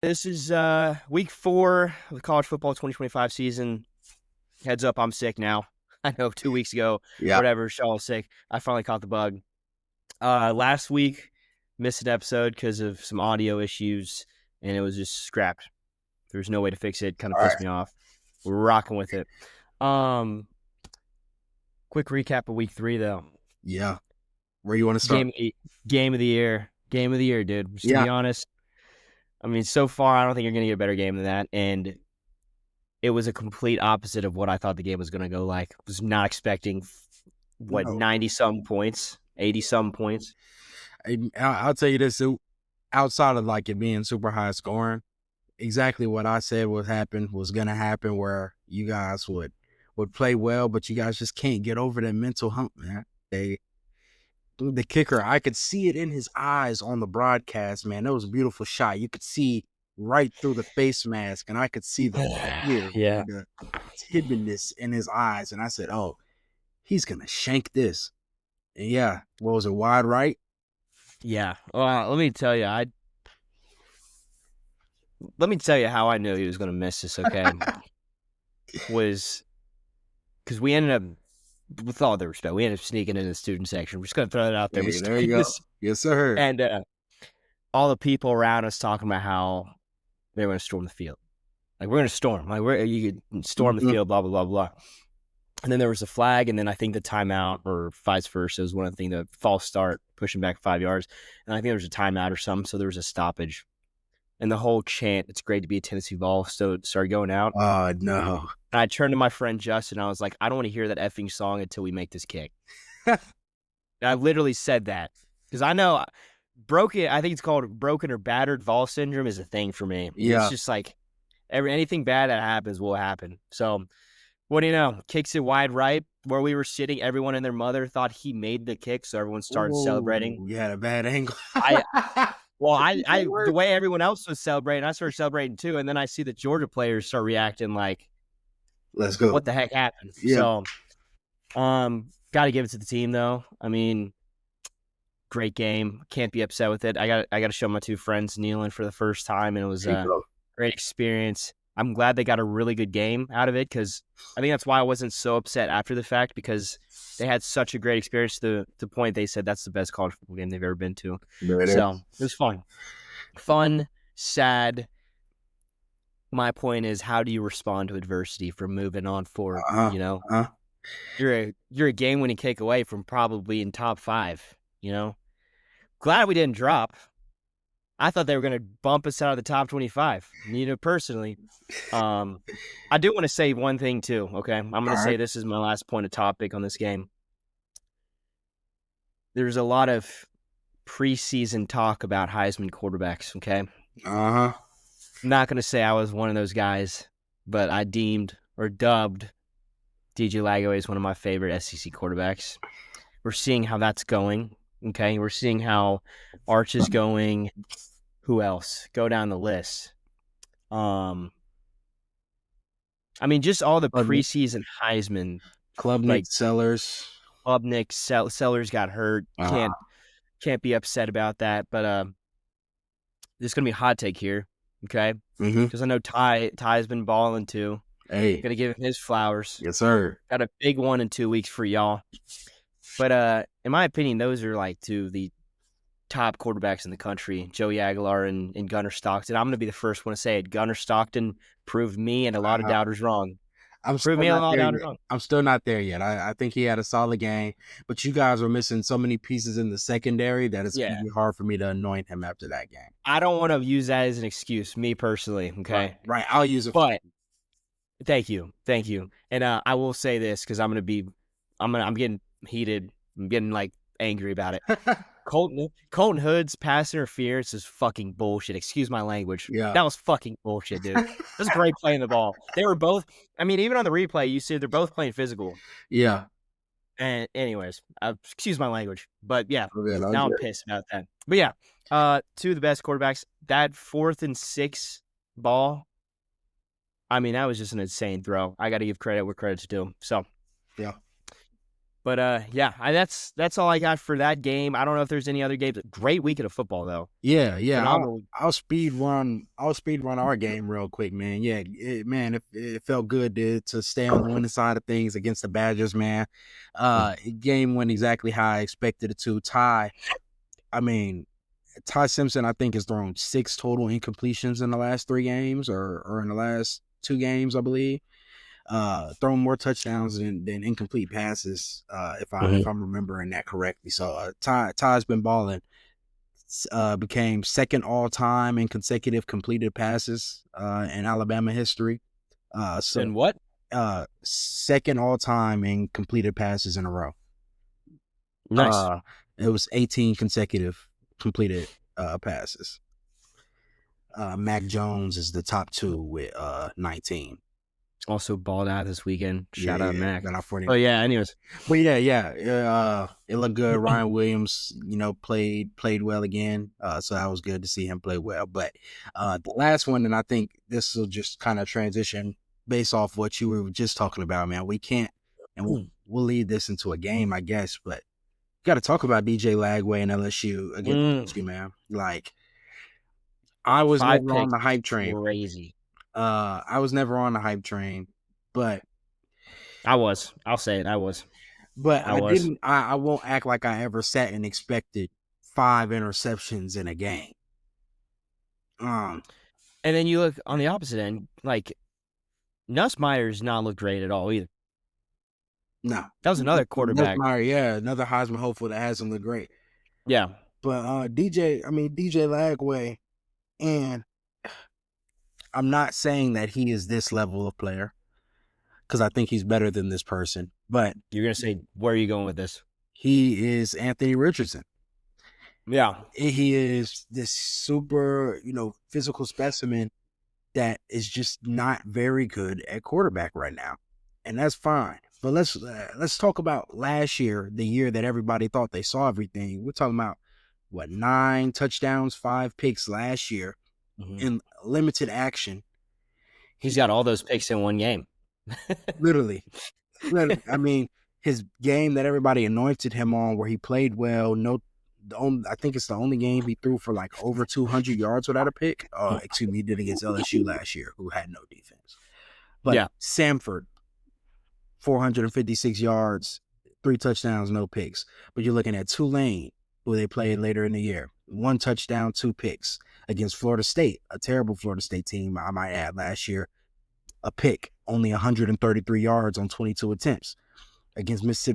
This is week 4 of the college football 2025 season. Heads up, I'm sick now. I know 2 weeks ago, Yeah. whatever, Shaw was sick. I finally caught the bug. Last week, missed an episode because of some audio issues, and it was just scrapped. There was no way to fix it. Kind of All pissed right. me off. We're rocking with it. Quick recap of week 3, though. Yeah. Where you want to start? Game of the year. Game of the year, dude. Just to Yeah. be honest, I mean, so far, I don't think you're going to get a better game than that, and it was a complete opposite of what I thought the game was going to go like. I was not expecting, No. 90-some points, 80-some points. I'll tell you this. Outside of like it being super high scoring, exactly what I said was going to happen, where you guys would play well, but you guys just can't get over that mental hump, man. The kicker, I could see it in his eyes on the broadcast, man. That was a beautiful shot. You could see right through the face mask, and I could see the fear, Yeah. the timidness in his eyes. And I said, oh, he's going to shank this. And yeah, what was it, wide right? Yeah. Well, let me tell you how I knew he was going to miss this, okay? Was because we ended up, with all due respect, we ended up sneaking into the student section. We're just going to throw that out there. Hey, there you go. Yes, sir. And all the people around us talking about how they were going to storm the field. Like, we're going to storm. Like, you could storm the field, blah, blah, blah, blah. And then there was a flag, and then I think the timeout, or vice versa, was one of the things, the false start, pushing back 5 yards. And I think there was a timeout or something, so there was a stoppage. And the whole chant, "It's great to be a Tennessee Vol," so it started going out. Oh, no. And I turned to my friend Justin, and I was like, I don't want to hear that effing song until we make this kick. I literally said that. Because I know I think it's called broken or battered Vol syndrome is a thing for me. Yeah. It's just like anything bad that happens will happen. So what do you know? Kicks it wide right where we were sitting. Everyone and their mother thought he made the kick, so everyone started celebrating. You had a bad angle. The way everyone else was celebrating, I started celebrating too. And then I see the Georgia players start reacting like, let's go. What the heck happened? Yeah. So, got to give it to the team though. I mean, great game. Can't be upset with it. I got to show my two friends kneeling for the first time, and it was a great experience. I'm glad they got a really good game out of it, because I think that's why I wasn't so upset after the fact, because they had such a great experience to the point they said that's the best college football game they've ever been to. So it was fun. Fun, sad. My point is, how do you respond to adversity from moving on forward? You're a game-winning kick away from probably in top 5, Glad we didn't drop. I thought they were going to bump us out of the top 25. Personally, I do want to say one thing too. Okay, I'm going to say this is my last point of topic on this game. There's a lot of preseason talk about Heisman quarterbacks. Okay. I'm not going to say I was one of those guys, but I deemed or dubbed DJ Lagway as one of my favorite SEC quarterbacks. We're seeing how that's going. Okay, we're seeing how Arch is going. Who else? Go down the list. I mean, just all the preseason Heisman. Klubnik, Sellers. Sellers got hurt. Can't be upset about that. But there's gonna be a hot take here, okay? Because I know Ty's been balling too. Hey, gonna give him his flowers. Yes, sir. Got a big one in 2 weeks for y'all. But in my opinion, those are like two of the top quarterbacks in the country, Joey Aguilar and Gunnar Stockton. I'm going to be the first one to say it. Gunnar Stockton proved me and a lot of doubters wrong. I'm still not there yet. I think he had a solid game, but you guys were missing so many pieces in the secondary that it's going to be hard for me to anoint him after that game. I don't want to use that as an excuse, me personally, okay? Right. I'll use it. But thank you. And I will say this, because I'm getting heated. I'm getting like angry about it. Colton Hood's pass interference is fucking bullshit. Excuse my language. Yeah. That was fucking bullshit, dude. That was great playing the ball. They were both, I mean, even on the replay, you see they're both playing physical. Yeah. And anyways, excuse my language. But yeah, now I'm pissed about that. But yeah, two of the best quarterbacks. That 4th and 6 ball, I mean, that was just an insane throw. I got to give credit where credit's due. So, yeah. But yeah, that's all I got for that game. I don't know if there's any other games. Great weekend of football though. Yeah. Phenomenal. I'll speed run. I'll speed run our game real quick, man. Yeah, it felt good to stay on the winning side of things against the Badgers, man. Game went exactly how I expected it to. I mean, Ty Simpson, I think, has thrown 6 total incompletions in the last 3 games, or in the last 2 games, I believe. Thrown more touchdowns than incomplete passes, if I'm remembering that correctly. So Ty's been balling. Became second all time in consecutive completed passes in Alabama history. And what? Second all time in completed passes in a row. Nice. It was 18 consecutive completed passes. Mac Jones is the top 2 with 19. Also balled out this weekend. Shout out Mac. Oh yeah. Anyways, but yeah. It looked good. Ryan Williams, played well again. So that was good to see him play well. But the last one, and I think this will just kind of transition based off what you were just talking about, man. We can't, and we'll lead this into a game, I guess. But got to talk about DJ Lagway and LSU against you, man. Like, I was never on the hype train. Crazy. I was never on the hype train, but I was. I'll say it. I was. But I won't act like I ever sat and expected 5 interceptions in a game. And then you look on the opposite end, like Nussmeier's not look great at all either. No. That was another quarterback. Nussmeier, yeah, another Heisman hopeful that hasn't looked great. Yeah. But DJ Lagway, and I'm not saying that he is this level of player, because I think he's better than this person. But you're going to say, where are you going with this? He is Anthony Richardson. Yeah. He is this super, physical specimen that is just not very good at quarterback right now. And that's fine. But let's talk about last year, the year that everybody thought they saw everything. We're talking about, 9 touchdowns, 5 picks last year in limited action. He's got all those picks in one game. Literally. I mean, his game that everybody anointed him on, where he played well, I think it's the only game he threw for like over 200 yards without a pick. He did against LSU last year, who had no defense. But yeah. Samford, 456 yards, 3 touchdowns, no picks. But you're looking at Tulane, who they played later in the year, 1 touchdown, 2 picks. Against Florida State, a terrible Florida State team, I might add, last year, a pick, only 133 yards on 22 attempts. Against against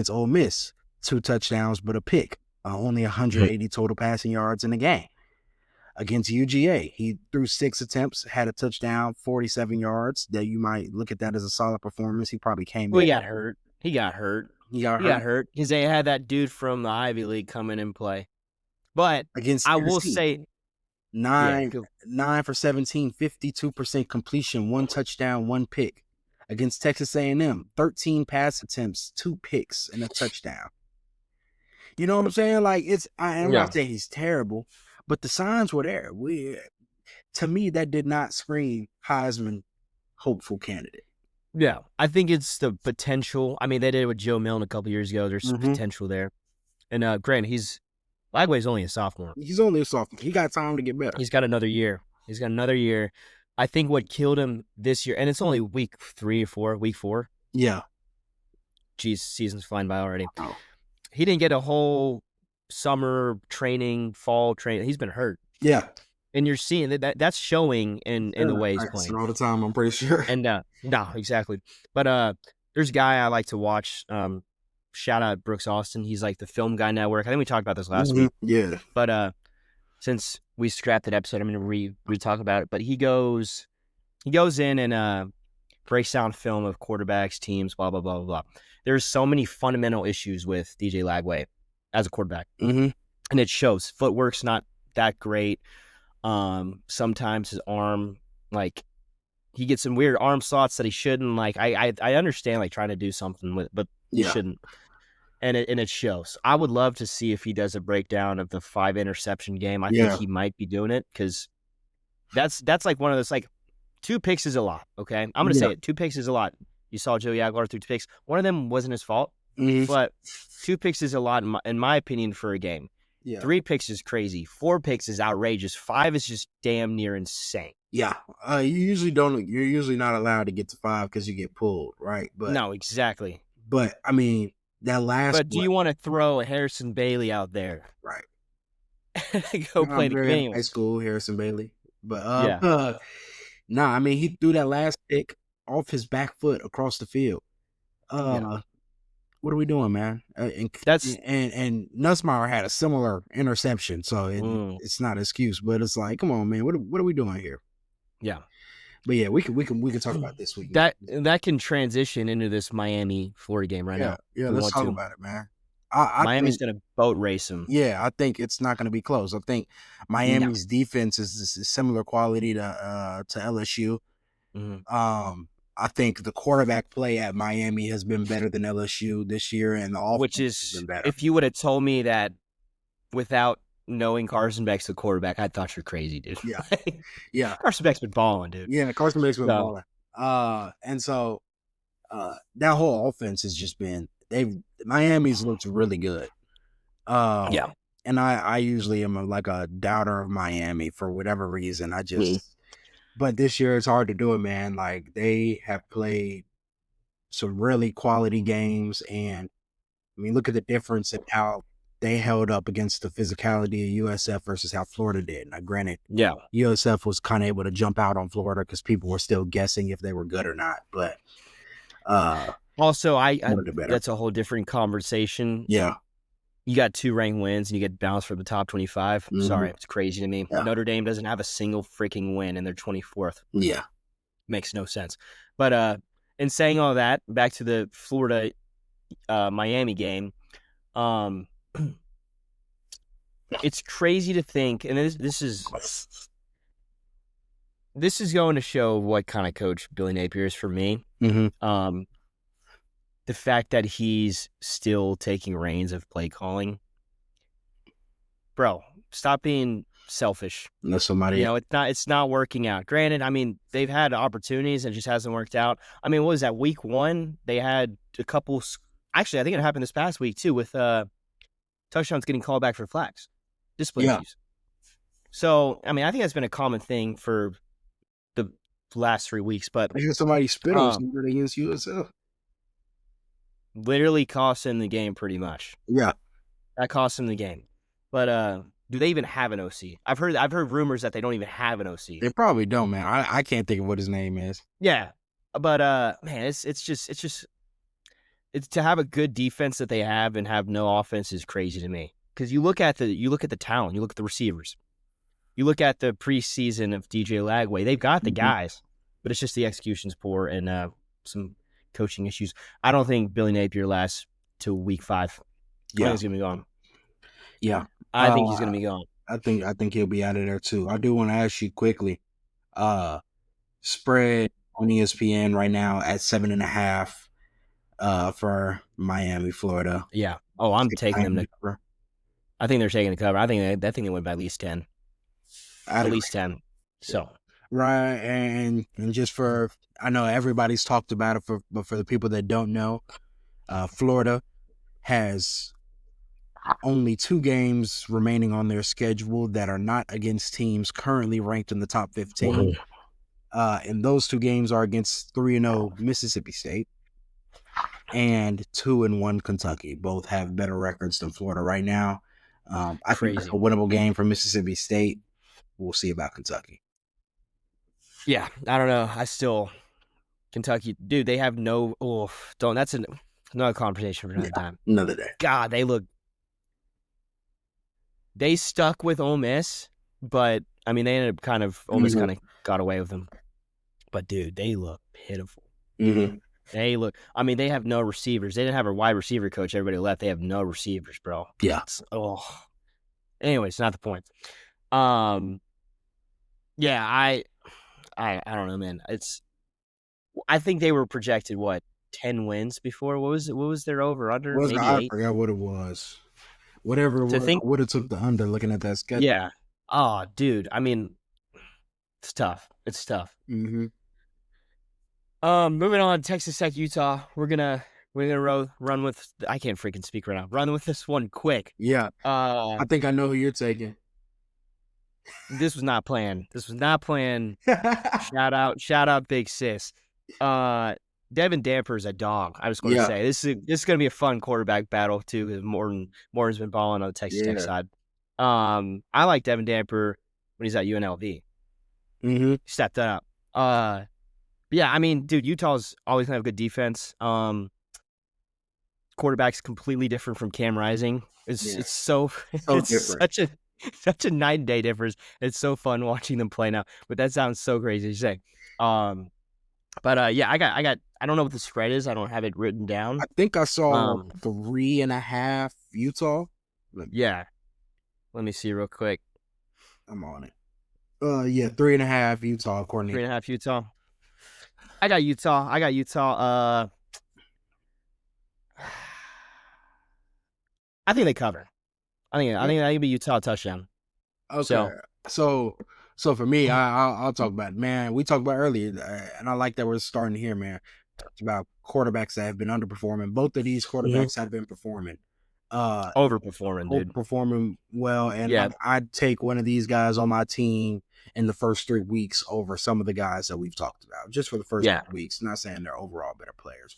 Ole Miss, 2 touchdowns but a pick, only 180 total passing yards in the game. Against UGA, he threw 6 attempts, had a touchdown, 47 yards. That you might look at that as a solid performance. He probably came. Well, he got hurt because they had that dude from the Ivy League come in and play. But against I will say 9 for 17, 52% completion, 1 touchdown, 1 pick. Against Texas A&M, 13 pass attempts, 2 picks, and a touchdown. You know what I'm saying? Like, I'm not saying he's terrible, but the signs were there. To me, that did not scream Heisman hopeful candidate. Yeah, I think it's the potential. I mean, they did it with Joe Milne a couple years ago. There's potential there. And granted, Lagway's only a sophomore. He's only a sophomore. He got time to get better. He's got another year. I think what killed him this year, and it's only week 4. Yeah. Geez, season's flying by already. Oh. He didn't get a whole summer training, fall training. He's been hurt. Yeah. And you're seeing that's showing in the way he's playing. All the time, I'm pretty sure. And no, exactly. But there's a guy I like to watch. Shout out Brooks Austin. He's like the Film Guy Network. I think we talked about this last week. Yeah. But since we scrapped that episode, I'm going to re-talk about it. But he goes in and breaks down film of quarterbacks, teams, blah, blah, blah, blah, blah. There's so many fundamental issues with DJ Lagway as a quarterback. And it shows. Footwork's not that great. Sometimes his arm, like, he gets some weird arm slots that he shouldn't. Like, I understand, like, trying to do something with it, but he shouldn't. And it shows. I would love to see if he does a breakdown of the 5 interception game. I think he might be doing it, because that's like one of those, like, 2 picks is a lot, okay? I'm going to say it. 2 picks is a lot. You saw Joey Aguilar threw 2 picks. One of them wasn't his fault, but 2 picks is a lot in my opinion for a game. Yeah. 3 picks is crazy. 4 picks is outrageous. 5 is just damn near insane. Yeah. You're usually not allowed to get to 5 because you get pulled, right? But no, exactly. But I mean, that last. But do you want to throw Harrison Bailey out there? Right. Go play the game. High school, Harrison Bailey. But I mean, he threw that last pick off his back foot across the field. What are we doing, man? And Nussmeier had a similar interception, so it's not an excuse. But it's like, come on, man, what are we doing here? Yeah. But yeah, we can talk about this week. That can transition into this Miami Florida game now. Yeah, let's talk about it, man. Miami's going to boat race them. Yeah, I think it's not going to be close. I think Miami's defense is similar quality to LSU. I think the quarterback play at Miami has been better than LSU this year, and the offense has been better. If you would have told me that without knowing Carson Beck's the quarterback, I thought you're crazy, dude. Yeah. Carson Beck's been balling, dude. Yeah, Carson Beck's been balling. And so that whole offense has just been Miami's looked really good. And I usually am like a doubter of Miami for whatever reason. But this year it's hard to do it, man. Like, they have played some really quality games, and I mean, look at the difference in how they held up against the physicality of USF versus how Florida did. Now, granted, USF was kind of able to jump out on Florida because people were still guessing if they were good or not. But also, that's a whole different conversation. Yeah. You got 2 ranked wins and you get bounced for the top 25. Sorry, it's crazy to me. Yeah. Notre Dame doesn't have a single freaking win and they're 24th. Yeah. Makes no sense. But in saying all that, back to the Florida Miami game, it's crazy to think, and this is going to show what kind of coach Billy Napier is for me. The fact that he's still taking reins of play calling. Bro, stop being selfish. It's not working out. Granted, I mean, they've had opportunities and it just hasn't worked out. I mean, what was that, week 1? They had a couple. Actually, I think it happened this past week too with touchdowns getting called back for flags. Display issues. So, I mean, I think that's been a common thing for the last 3 weeks. But I hear somebody spit on somebody against USF. Literally cost him the game pretty much. Yeah. That cost him the game. But do they even have an OC? I've heard rumors that they don't even have an OC. They probably don't, man. I can't think of what his name is. Yeah. But man, it's just to have a good defense that they have and have no offense is crazy to me. Because you look at the talent, you look at the receivers. You look at the preseason of DJ Lagway, they've got the guys, but it's just the execution's poor and some coaching issues. I don't think Billy Napier lasts till week 5. Yeah, he's gonna be gone. Yeah, I think he's gonna be gone. I think he'll be out of there too. I do want to ask you quickly. Spread on ESPN right now at 7.5 for Miami, Florida. Yeah. Oh, I'm taking them to cover. I think they're taking the cover. I think they win by at least 10. At least 10. So right, and just for, I know everybody's talked about it, but for the people that don't know, Florida has only 2 games remaining on their schedule that are not against teams currently ranked in the top 15. And those 2 games are against 3-0 Mississippi State and 2-1 Kentucky. Both have better records than Florida right now. I think it's a winnable game for Mississippi State. We'll see about Kentucky. Yeah, I don't know. Kentucky, dude, they have no. Oh, don't. That's another conversation for another time. Another day. God, they stuck with Ole Miss, but I mean, they ended up Ole Miss kind of got away with them. But dude, they look pitiful. They have no receivers. They didn't have a wide receiver coach. Everybody left. They have no receivers, bro. Yeah. Anyway, it's not the point. Yeah, I don't know, man. I think they were projected 10 wins before. What was their over under? Maybe 8? I forgot what it was. Whatever it was, I would have took the under looking at that schedule. Yeah. Oh, dude. I mean, it's tough. It's tough. Moving on, Texas Tech, Utah. Run with. I can't freaking speak right now. Run with this one quick. Yeah, I think I know who you're taking. This was not planned. This was not planned. Shout out, big sis. Devin Damper's a dog. I was going to say this is going to be a fun quarterback battle too because Morton's been balling on the Texas Tech side. I like Devin Damper when he's at UNLV. Mm-hmm. He stepped up. Yeah, I mean, dude, Utah's always gonna have good defense. Quarterback's completely different from Cam Rising. It's different. such a night and day difference. It's so fun watching them play now. But that sounds so crazy to say. Yeah, I don't know what the spread is. I don't have it written down. I think I saw 3.5 Utah. Yeah. Let me see real quick. I'm on it. 3.5 Utah according to 3.5 Utah. I got Utah. I think they cover. I think that could be Utah touchdown. Okay. So for me, I'll talk about it. Man, we talked about earlier, and I like that we're starting here, man. Talked about quarterbacks that have been underperforming. Both of these quarterbacks have been performing. Overperforming, dude. Overperforming well, and I'd take one of these guys on my team in the first 3 weeks over some of the guys that we've talked about, just for the first 3 weeks. Not saying they're overall better players.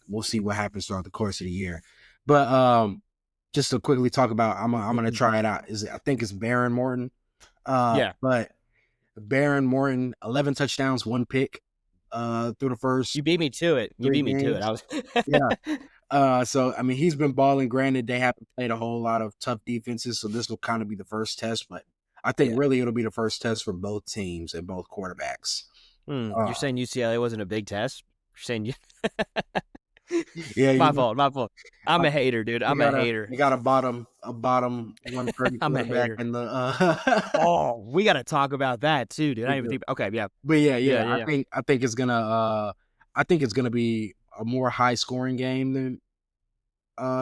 We'll see what happens throughout the course of the year. But just to quickly talk about, I'm gonna try it out. I think it's Baron Morton. But Baron Morton, 11 touchdowns, 1 pick through the first. You beat me to it. I was So I mean, he's been balling. Granted, they haven't played a whole lot of tough defenses, so this will kind of be the first test. But I think really it'll be the first test for both teams and both quarterbacks. You're saying UCLA wasn't a big test? You're saying Yeah, my fault. I'm a hater, dude. I'm a hater. You got a bottom 130 I'm a hater. In the Oh, we got to talk about that too, dude. I didn't even think. Okay, yeah. But yeah. I think it's gonna be a more high scoring game than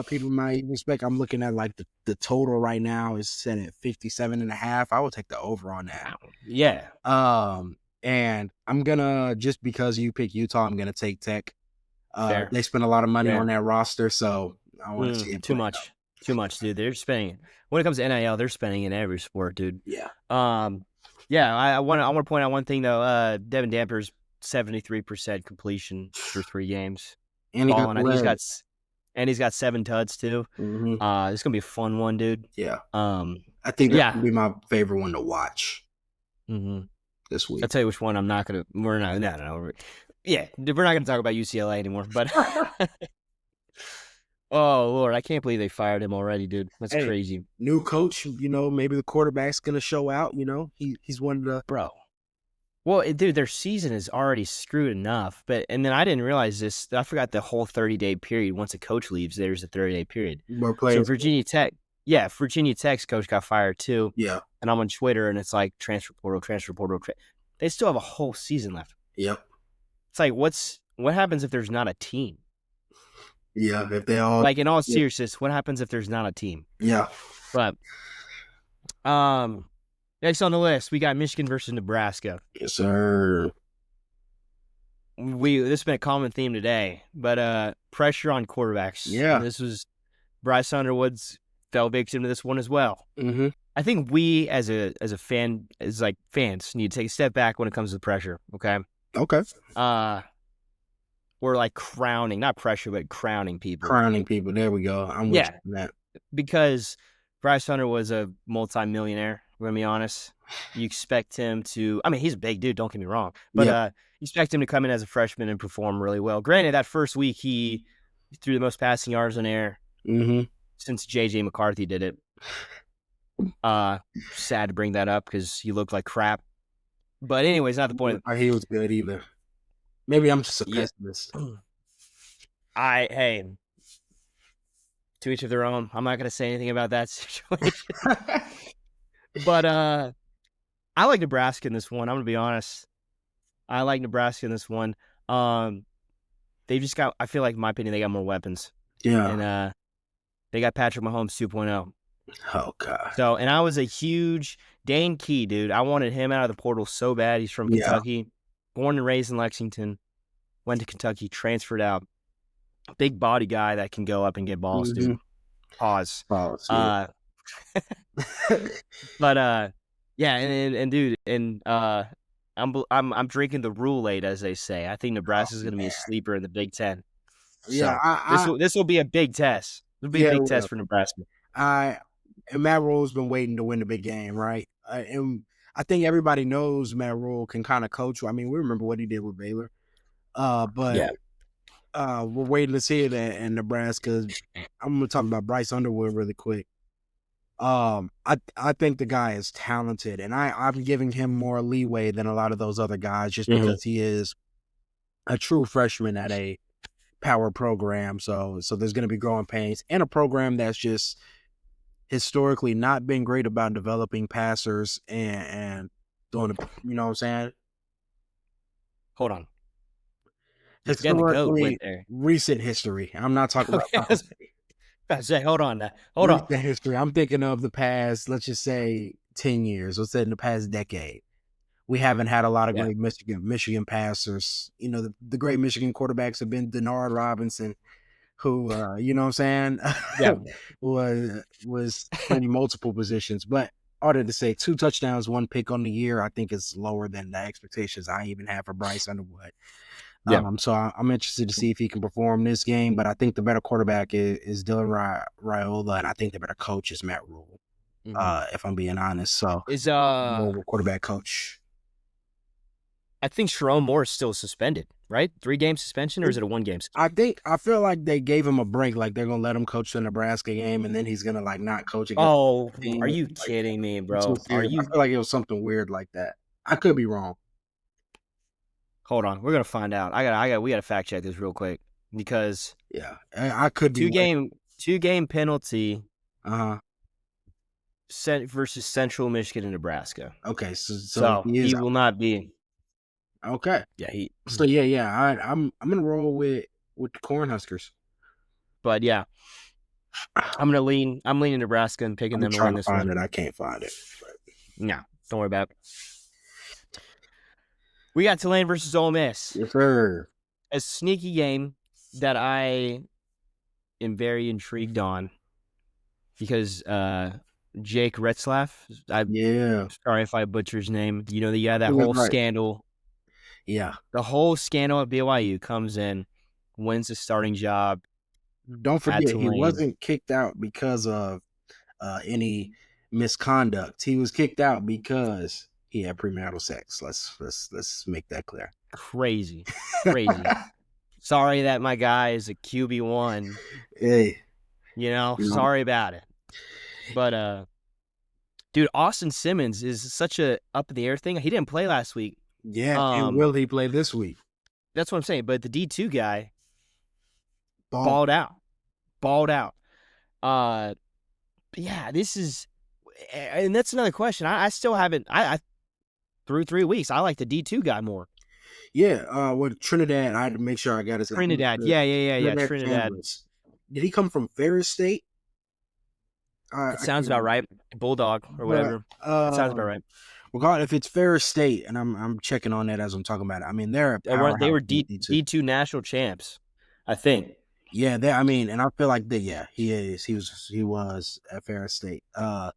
people might expect. I'm looking at like the total right now is set at 57.5. I will take the over on that. Yeah. And I'm gonna, just because you pick Utah, I'm gonna take Tech. They spend a lot of money on that roster, so I want to see it. Too much, dude. They're spending, when it comes to NIL, they're spending in every sport, dude. Yeah. I want to point out one thing though. Devin Damper's 73% completion through 3 games. And he's got 7 tuds too. Mm-hmm. It's gonna be a fun one, dude. Yeah. I think that's gonna be my favorite one to watch. This week. I'll tell you which one I'm not gonna. We're not. No. Yeah, we're not gonna talk about UCLA anymore. But oh Lord, I can't believe they fired him already, dude. That's crazy. New coach, maybe the quarterback's gonna show out. He's one of the bro. Well, dude, their season is already screwed enough. And then I didn't realize this. I forgot the whole 30-day period. Once a coach leaves, there's a 30-day period. More players. So Virginia Tech's coach got fired too. Yeah. And I'm on Twitter, and it's like transfer portal. They still have a whole season left. Yep. It's like, what happens if there's not a team? Yeah, if they all, like, in all seriousness, what happens if there's not a team? Yeah. But next on the list, we got Michigan versus Nebraska. Yes, sir. This has been a common theme today, but pressure on quarterbacks. Yeah. This was Bryce Underwood's fell victim to this one as well. Mm-hmm. I think we as a fan, fans, need to take a step back when it comes to pressure. Okay. Okay. We're like crowning people. Crowning people. There we go. I'm with you on that. Because Bryce Hunter was a multi-millionaire. We're gonna be honest. You expect him to. I mean, he's a big dude. Don't get me wrong, but you expect him to come in as a freshman and perform really well. Granted, that first week he threw the most passing yards in air since J.J. McCarthy did it. Sad to bring that up because he looked like crap. But anyways, not the point. He was good either. Maybe I'm just a pessimist. Hey, to each of their own. I'm not going to say anything about that situation. But I like Nebraska in this one. I'm going to be honest. I like Nebraska in this one. They just got, I feel like, in my opinion, they got more weapons. Yeah. And they got Patrick Mahomes 2.0. Oh, God. So, and I was a huge Dane Key, dude. I wanted him out of the portal so bad. He's from Kentucky, born and raised in Lexington. went to Kentucky, transferred out. Big body guy that can go up and get balls, dude. Pause. Yeah. But yeah, and dude, and I'm drinking the Rule-Aid, as they say. I think Nebraska's going to be a sleeper in the Big Ten. Yeah, So this will be a big test. It'll be a big test for Nebraska. And Matt Rule's been waiting to win the big game, right? And I think everybody knows Matt Rule can kind of coach. I mean, we remember what he did with Baylor. But we're waiting to see it in Nebraska. I'm going to talk about Bryce Underwood really quick. I think the guy is talented, and I'm giving him more leeway than a lot of those other guys just because he is a true freshman at a power program. So there's going to be growing pains, and a program that's just historically not been great about developing passers and doing the, you know what I'm saying? Hold on. Historically, recent history. I'm not talking about I say, hold on. Recent history. I'm thinking of the past, let's just say 10 years. Let's say in the past decade. We haven't had a lot of great Michigan passers. You know, the great Michigan quarterbacks have been Denard Robinson, who, you know what I'm saying? was playing multiple positions. But order to say 2 touchdowns, 1 pick on the year, I think is lower than the expectations I even have for Bryce Underwood. So I'm interested to see if he can perform this game, but I think the better quarterback is Dylan Raiola, and I think the better coach is Matt Rule, if I'm being honest. So is quarterback coach. I think Sharon Moore is still suspended, right? 3-game suspension, or is it a 1-game suspension? I feel like they gave him a break, like they're gonna let him coach the Nebraska game, and then he's gonna like not coach again. Oh, are you kidding me, bro? I feel like it was something weird like that. I could be wrong. Hold on, we're gonna find out. We gotta fact check this real quick because I could be 2-game penalty. Versus Central Michigan and Nebraska. Okay, so he will not be. Okay. Yeah, I'm gonna roll with the Cornhuskers. But yeah, I'm leaning Nebraska and picking them to win this one. I can't find it. No, don't worry about it. We got Tulane versus Ole Miss. Yes, sir. A sneaky game that I am very intrigued on because Jake Retzlaff. Sorry if I butcher his name. You know, that whole scandal. Yeah. The whole scandal at BYU comes in, wins the starting job. Don't forget, he wasn't kicked out because of any misconduct. He was kicked out because he had premarital sex. Let's make that clear. Crazy. Sorry that my guy is a QB1. Hey. Sorry about it. But dude, Austin Simmons is such a up in the air thing. He didn't play last week. Yeah, and will he play this week? That's what I'm saying. But the D2 guy balled out. Yeah, this is, and that's another question. I still haven't. I through 3 weeks, I like the D2 guy more. Yeah, with Trinidad, I had to make sure I got his name. Trinidad. Yeah. Trinidad. Did he come from Ferris State? It sounds about right. Bulldog or whatever. Sounds about right. Regardless, if it's Ferris State, and I'm checking on that as I'm talking about it. I mean, they were D2 national champs, I think. Yeah, and I feel like he is. He was at Ferris State. I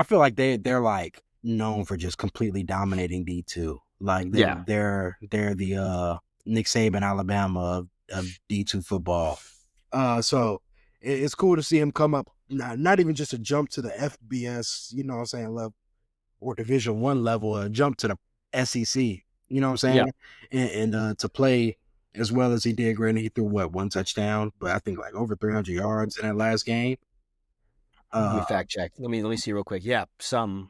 feel like they're like known for just completely dominating D2. Like they're the Nick Saban Alabama of D2 football. So it's cool to see him come up. Not even just a jump to the FBS, you know what I'm saying, level or Division I level, a jump to the SEC, you know what I'm saying, and to play as well as he did. Granted, he threw 1 touchdown, but I think like over 300 yards in that last game. Let me fact check. Let me see real quick. Yeah, and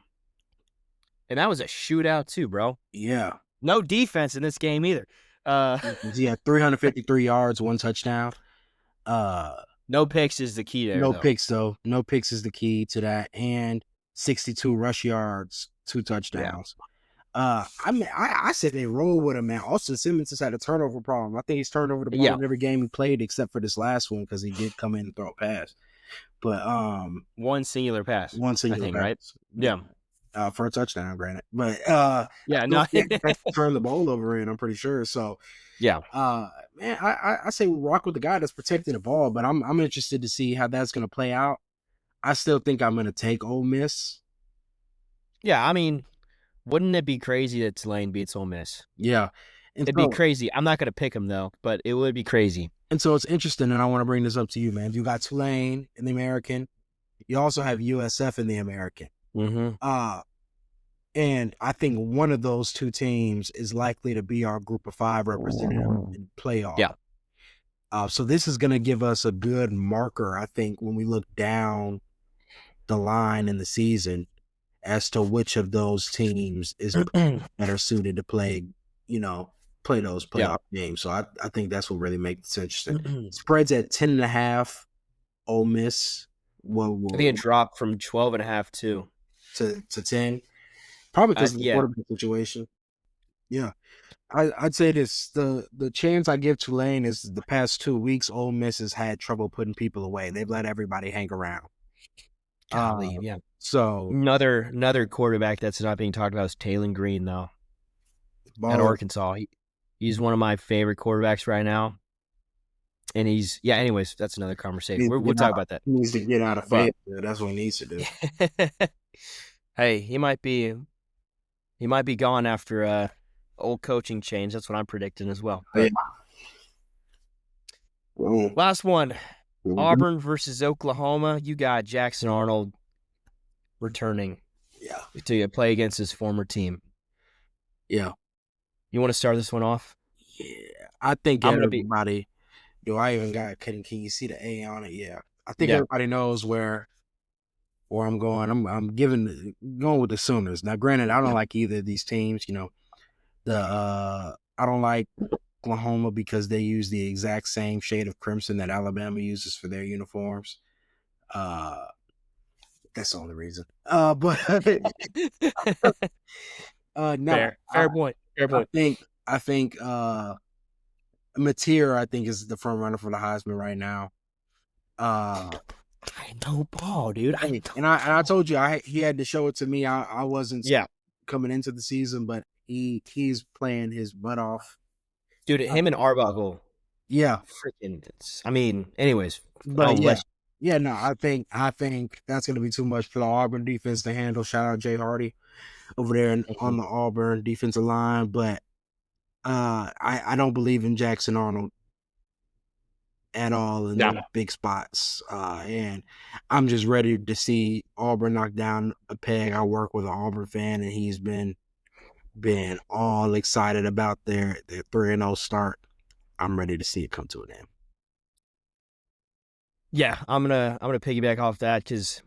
that was a shootout too, bro. Yeah, no defense in this game either. He had 353 yards, 1 touchdown. No picks is the key there. No picks though. No picks is the key to that, and 62 rush yards, 2 touchdowns. I said they roll with him, man. Austin Simmons has had a turnover problem. I think he's turned over the ball in every game he played except for this last one because he did come in and throw a pass. But one singular pass. I think, pass. Right? Yeah. for a touchdown, granted. But Yeah, no. turn the ball over in, I'm pretty sure. So Yeah. man, I say we rock with the guy that's protecting the ball, but I'm interested to see how that's gonna play out. I still think I'm gonna take Ole Miss. Yeah, I mean, wouldn't it be crazy that Tulane beats Ole Miss? Yeah. And It'd be so crazy. I'm not going to pick them, though, but it would be crazy. it's interesting, and I want to bring this up to you, man. You got Tulane in the American. You also have USF in the American. Mm-hmm. And I think one of those two teams is likely to be our group of 5 representative in playoff. Yeah. So this is going to give us a good marker, I think, when we look down the line in the season as to which of those teams is better suited to play those playoff games. So I think that's what really makes this interesting. Spreads at 10.5. Ole Miss. I think it dropped from 12.5 to 10. Probably because of the yeah. quarterback situation. Yeah. I'd say this. The chance I give Tulane is the past 2 weeks, Ole Miss has had trouble putting people away. They've let everybody hang around. Golly, yeah. So another quarterback that's not being talked about is Taylor Green, though, at Arkansas. He's one of my favorite quarterbacks right now. And anyways, that's another conversation. We'll talk about that. He needs to get out of Fayetteville. That's what he needs to do. Hey, he might be gone after old coaching change. That's what I'm predicting as well. But, last one. Auburn versus Oklahoma. You got Jackson Arnold returning to play against his former team. Yeah. You want to start this one off? Yeah. I think everybody do I even got can you see the A on it? Yeah. I think everybody knows where I'm going. I'm going with the Sooners. Now granted, I don't like either of these teams, I don't like Oklahoma because they use the exact same shade of crimson that Alabama uses for their uniforms. That's the only reason. But no, fair point. I think Mateer, I think, is the front runner for the Heisman right now. I know ball, dude. I told you he had to show it to me. I wasn't coming into the season, but he's playing his butt off. Dude, him and Arbuckle. Yeah. Freaking. I mean, anyways. But no, I think that's going to be too much for the Auburn defense to handle. Shout out Jay Hardy over there on the Auburn defensive line. But I don't believe in Jackson Arnold at all in those big spots. And I'm just ready to see Auburn knock down a peg. I work with an Auburn fan, and he's been all excited about their 3-0 start. I'm ready to see it come to an end. Yeah, I'm gonna piggyback off that because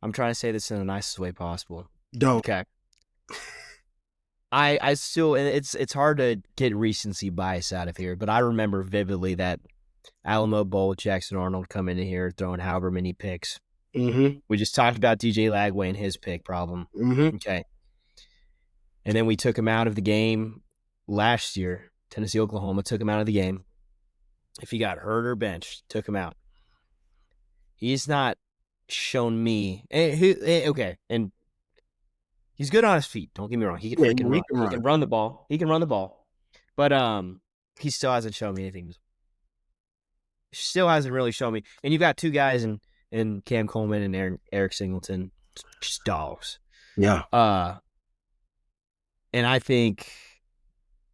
I'm trying to say this in the nicest way possible. Don't. Okay. I still, and it's hard to get recency bias out of here, but I remember vividly that Alamo Bowl with Jackson Arnold coming in here throwing however many picks. Mm-hmm. We just talked about DJ Lagway and his pick problem. Mm-hmm. Okay. And then we took him out of the game last year. Tennessee, Oklahoma took him out of the game. If he got hurt or benched, took him out. He's not shown me. Okay, and he's good on his feet. Don't get me wrong. He can freaking run. He can run the ball. He can run the ball. But he still hasn't shown me anything. Still hasn't really shown me. And you've got two guys in Cam Coleman and Eric Singleton, just dogs. Yeah. And I think,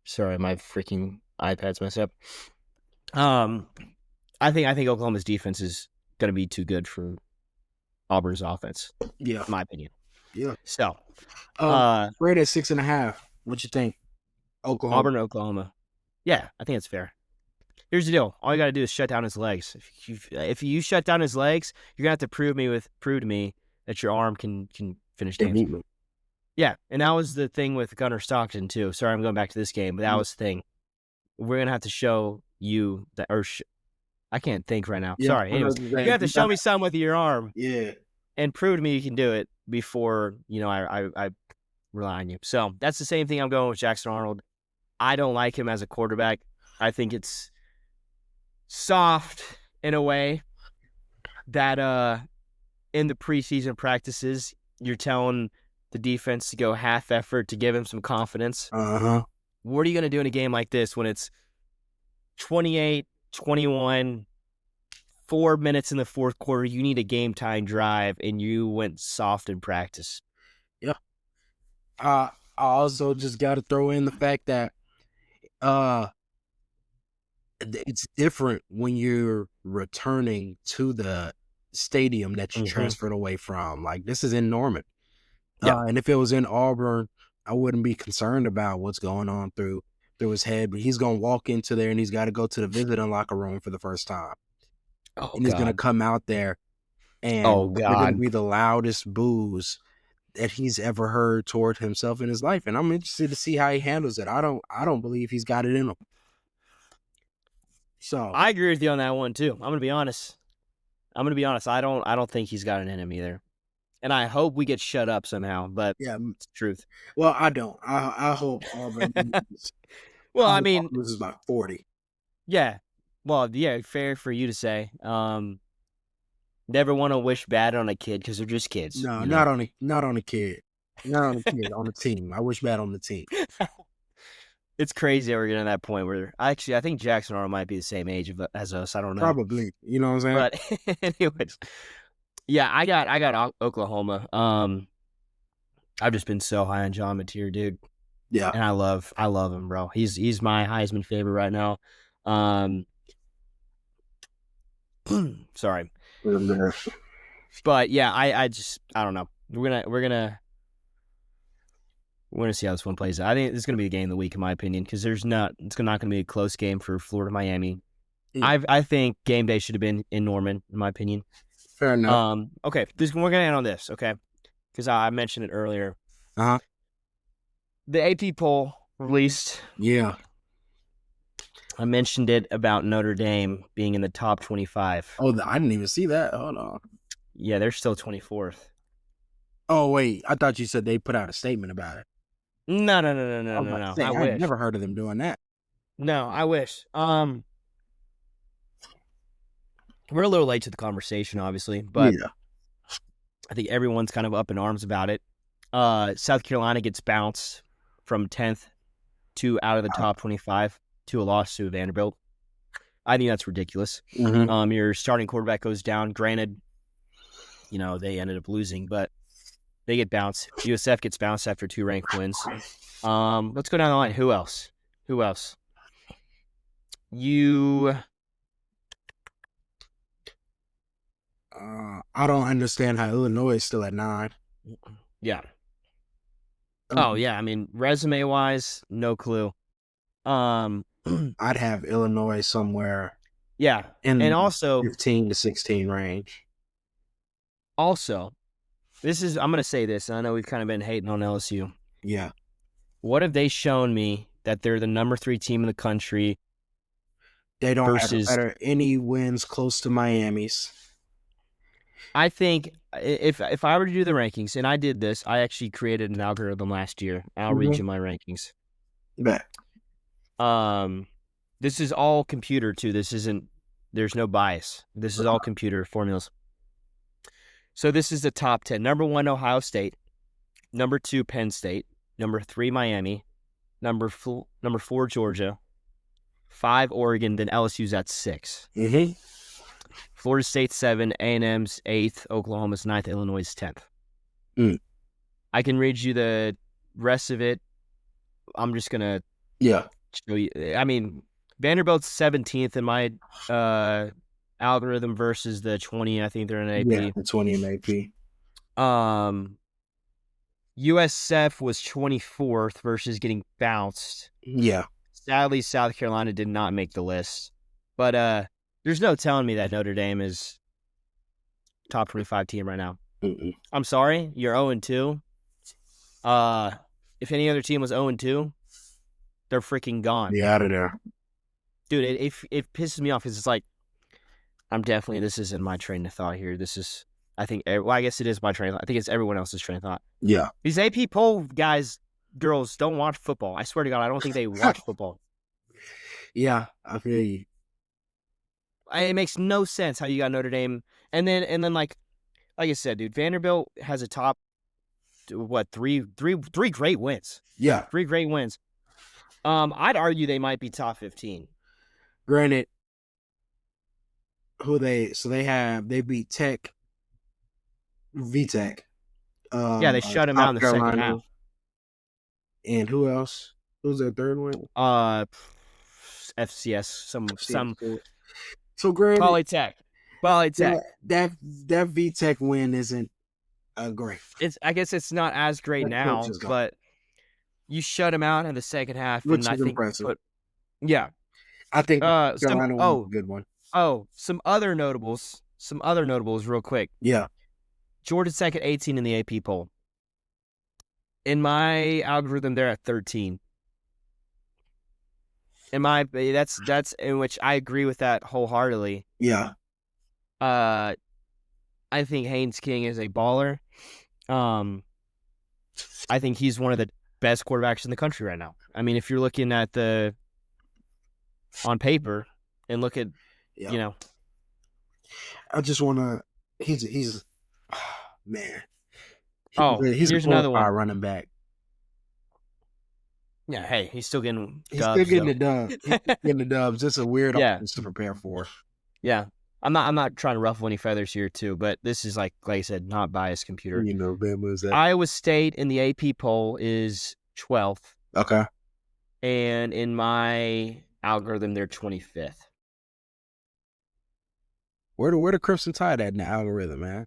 sorry, my freaking iPad's messed up. I think Oklahoma's defense is going to be too good for Auburn's offense. Yeah, in my opinion. Yeah. So, right at 6.5. What you think? Auburn, Oklahoma. Yeah, I think it's fair. Here's the deal: all you got to do is shut down his legs. If you shut down his legs, you're gonna have to prove to me that your arm can finish games. Yeah, and that was the thing with Gunnar Stockton too. Sorry, I'm going back to this game, but that was the thing. We're gonna have to show you that, I can't think right now. Yeah, sorry. Anyways, you have to show me something with your arm. Yeah, and prove to me you can do it before I rely on you. So that's the same thing I'm going with Jackson Arnold. I don't like him as a quarterback. I think it's soft in a way that in the preseason practices, you're telling the defense to go half effort to give him some confidence. What are you going to do in a game like this when it's 28-21, 4 minutes in the fourth quarter, you need a game-tying drive, and you went soft in practice? Yeah. I also just got to throw in the fact that it's different when you're returning to the stadium that you transferred away from. Like, this is in Norman. Yeah. And if it was in Auburn, I wouldn't be concerned about what's going on through his head. But he's going to walk into there and he's got to go to the visiting locker room for the first time. Oh, and he's going to come out there and they're going to be the loudest boos that he's ever heard toward himself in his life. And I'm interested to see how he handles it. I don't believe he's got it in him. So I agree with you on that one too. I'm gonna be honest. I don't think he's got it in him either. And I hope we get shut up somehow, but yeah, it's the truth. Well, I don't. I hope Auburn loses. Well, I mean, loses by 40. Yeah. Well, yeah, fair for you to say. Never want to wish bad on a kid because they're just kids. No, not on a kid. Not on a kid, on the team. I wish bad on the team. It's crazy that we're getting to that point where I think Jackson Arnold might be the same age as us. I don't know. Probably. You know what I'm saying? But anyways, yeah, I got Oklahoma. I've just been so high on John Mateer, dude. Yeah. And I love him, bro. He's my Heisman favorite right now. Sorry. But yeah, I don't know. We're gonna see how this one plays out. I think this is gonna be the game of the week in my opinion, because it's not gonna be a close game for Florida Miami. I think game day should have been in Norman, in my opinion. Fair enough. Okay, we're gonna end on this, okay? Because I mentioned it earlier. The AP poll released. Yeah. I mentioned it about Notre Dame being in the top 25. Oh, I didn't even see that. Hold on. Yeah, they're still 24th. Oh, wait. I thought you said they put out a statement about it. No. I wish. I've never heard of them doing that. No, I wish. We're a little late to the conversation, obviously, but yeah. I think everyone's kind of up in arms about it. South Carolina gets bounced from 10th to out of the top 25 to a loss to Vanderbilt. I think that's ridiculous. Mm-hmm. Your starting quarterback goes down. Granted, they ended up losing, but they get bounced. USF gets bounced after 2 ranked wins. Let's go down the line. Who else? I don't understand how Illinois is still at 9. Yeah. Oh, yeah. I mean, resume-wise, no clue. I'd have Illinois somewhere. Yeah, and also 15 to 16 range. Also, I'm going to say this, and I know we've kind of been hating on LSU. Yeah. What have they shown me that they're the number 3 team in the country? They don't have any wins close to Miami's. I think if I were to do the rankings, and I did this, I actually created an algorithm last year. I'll read you my rankings. Bet. This is all computer too. There's no bias. This is all computer formulas. So this is the top 10. Number 1, Ohio State. Number 2, Penn State. Number 3, Miami. Number 4, Georgia. 5, Oregon. Then LSU's at 6. Mm-hmm. Florida State's 7. A&M's 8th. Oklahoma's 9th. Illinois' 10th. I can read you the rest of it. I'm just gonna show you. I mean, Vanderbilt's 17th in my algorithm versus the 20. I think they're in AP. Yeah, the 20 in AP. USF was 24th versus getting bounced. Yeah. Sadly, South Carolina did not make the list. But there's no telling me that Notre Dame is top 25 team right now. I'm sorry, you're 0-2. If any other team was 0-2, they're freaking gone. Be out of there. Dude, it pisses me off because it's like, this isn't my train of thought here. This is, I guess it is my train of thought. I think it's everyone else's train of thought. Yeah. These AP poll guys, girls don't watch football. I swear to God, I don't think they watch football. Yeah, I feel you. It makes no sense how you got Notre Dame. And then like, like I said, dude, Vanderbilt has a top three great wins. Yeah. 3 great wins. I'd argue they might be top 15. Granted, they beat Tech, VTech. Yeah, they shut him out South in the Carolina. second half. And who else? Who's their third win? FCS. Some. So granted, Polytech. That VTech win isn't great. I guess it's not as great now, but you shut him out in the second half, which and is impressive. Yeah, I think Carolina was a good one. Some other notables real quick. Yeah. Georgia Tech at 18 in the AP poll. In my algorithm, they're at 13. That's in which I agree with that wholeheartedly. Yeah. I think Haynes King is a baller. I think he's one of the best quarterbacks in the country right now. I mean, if you're looking at on paper and look at, I just want to. He's man. Here's another one. Running back. Yeah, hey, he's still getting dubs. He's still getting the dubs. He's getting the dubs. It's a weird offense to prepare for. Yeah. I'm not trying to ruffle any feathers here too, but this is like I said, not biased computer. Bama's that. Iowa State in the AP poll is 12th. Okay. And in my algorithm, they're 25th. Where the Crimson Tide at in the algorithm, man?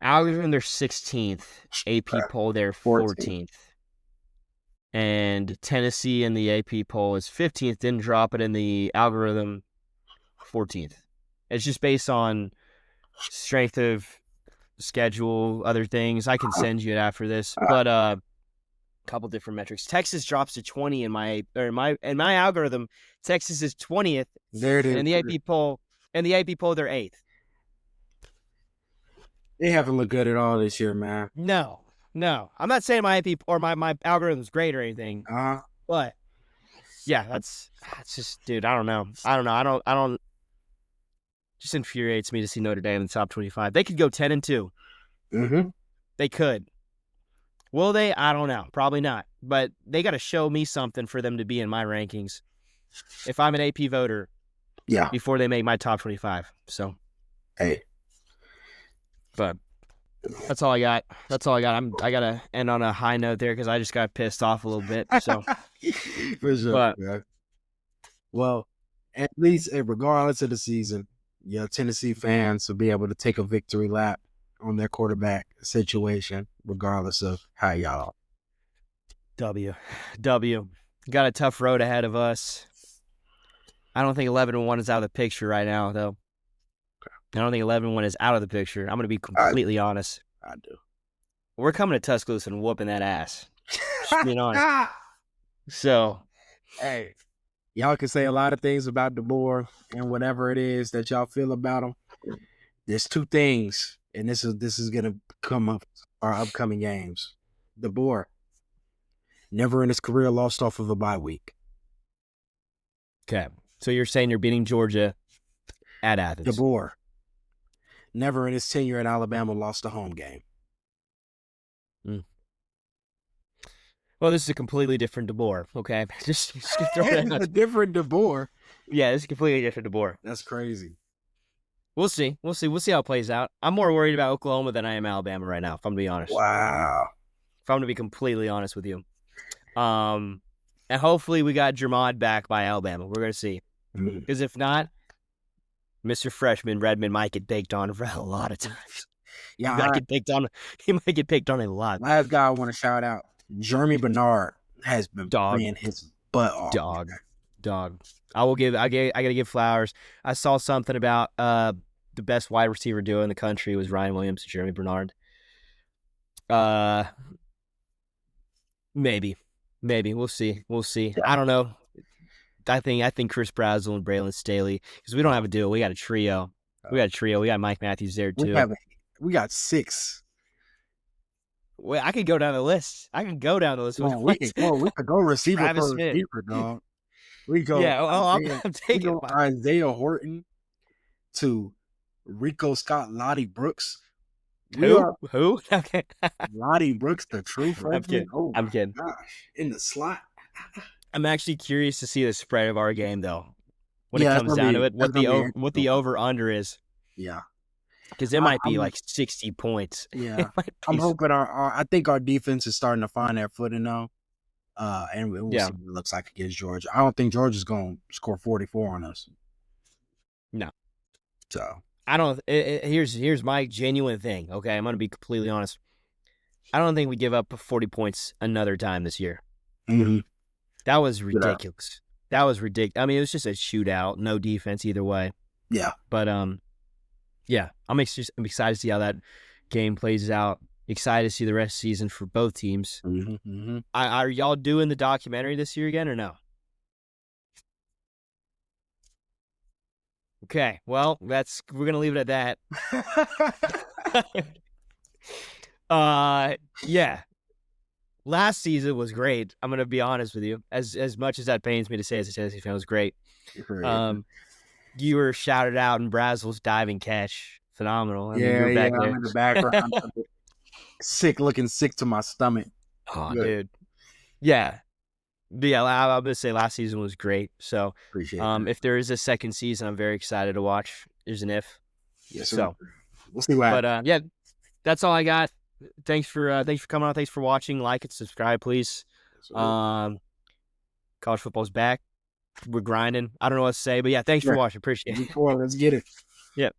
Algorithm, they're 16th. AP poll, they're 14th. And Tennessee in the AP poll is 15th. Didn't drop it in the algorithm, 14th. It's just based on strength of schedule, other things. I can send you it after this, but a couple different metrics. Texas drops to 20 in my algorithm. Texas is 20th. There it is. In the AP poll, they're 8th. They haven't looked good at all this year, man. No. I'm not saying my AP or my algorithm is great or anything. But yeah, that's just, dude. I don't know. I don't. Just infuriates me to see Notre Dame in the top 25. They could go 10-2. Mm-hmm. They could. Will they? I don't know. Probably not. But they got to show me something for them to be in my rankings. If I'm an AP voter, yeah, before they make my top 25. So, hey, but that's all I got. I gotta end on a high note there because I just got pissed off a little bit. So, for sure. Man. Well, at least regardless of the season, Tennessee fans will be able to take a victory lap on their quarterback situation, regardless of how y'all. W. Got a tough road ahead of us. I don't think 11-1 is out of the picture right now, though. Okay. I don't think 11-1 is out of the picture. I'm going to be completely honest. I do. We're coming to Tuscaloosa and whooping that ass. Just being honest. So, hey, y'all can say a lot of things about DeBoer and whatever it is that y'all feel about him. There's two things, and this is going to come up our upcoming games. DeBoer never in his career lost off of a bye week. Okay. So you're saying you're beating Georgia at Athens. DeBoer never in his tenure at Alabama lost a home game. Well, this is a completely different DeBoer, okay? Just throw that out. A different DeBoer? Yeah, this is a completely different DeBoer. That's crazy. We'll see how it plays out. I'm more worried about Oklahoma than I am Alabama right now, if I'm going to be honest. Wow. If I'm going to be completely honest with you. And hopefully we got Jermod back by Alabama. We're going to see. Because if not, Mr. Freshman Redmond might get baked on for a lot of times. Yeah, he might get picked on a lot. Last guy I want to shout out, Jeremy Bernard has been playing his butt off. Dog. I got to give flowers. I saw something about the best wide receiver duo in the country was Ryan Williams and Jeremy Bernard. Maybe we'll see. Yeah. I don't know. I think Chris Brazzell and Braylon Staley, because we don't have a duo. We got a trio. We got Mike Matthews there too. We got 6. Well, I could go down the list. We could go receiver for receiver, dog. We go. Yeah, I'm taking Isaiah Horton to Rico Scott, Lottie Brooks. We are Who? Okay. Lottie Brooks, the true I'm freshman. kidding. Oh I'm my kidding. gosh, in the slot. I'm actually curious to see the spread of our game though. When it Yeah, comes down to it, that's gonna be an what interesting the one. over under is, Yeah, because it might be I'm. like 60 points. It Yeah, might I'm be. hoping I think our defense is starting to find their footing now. And we'll Yeah. see what it looks like against Georgia. I don't think Georgia's going to score 44 on us. No. So I don't. Here's my genuine thing. Okay, I'm gonna be completely honest. I don't think we give up 40 points another time this year. mm-hmm. That was ridiculous. That was ridiculous. I mean, it was just a shootout, no defense either way. Yeah. But yeah, I'm excited to see how that game plays out. Excited to see the rest of the season for both teams. Mm-hmm. Mm-hmm. Are y'all doing the documentary this year again or no? Okay, well, we're gonna leave it at that. Yeah. Last season was great. I'm gonna be honest with you. As much as that pains me to say as a Tennessee fan, it was great. You were shouted out in Brazel's diving catch. Phenomenal. I mean, you were back there. I'm in the background. Looking sick to my stomach. Oh, good. Dude. Yeah. But yeah, I'm gonna say last season was great. So appreciate that. If there is a second season, I'm very excited to watch. There's an if. Yes, so we'll see what happens. But yeah, that's all I got. Thanks for coming on. Thanks for watching. Like and subscribe, please. College football's back. We're grinding. I don't know what to say, but yeah, thanks for watching. Appreciate it. Let's get it. Yep.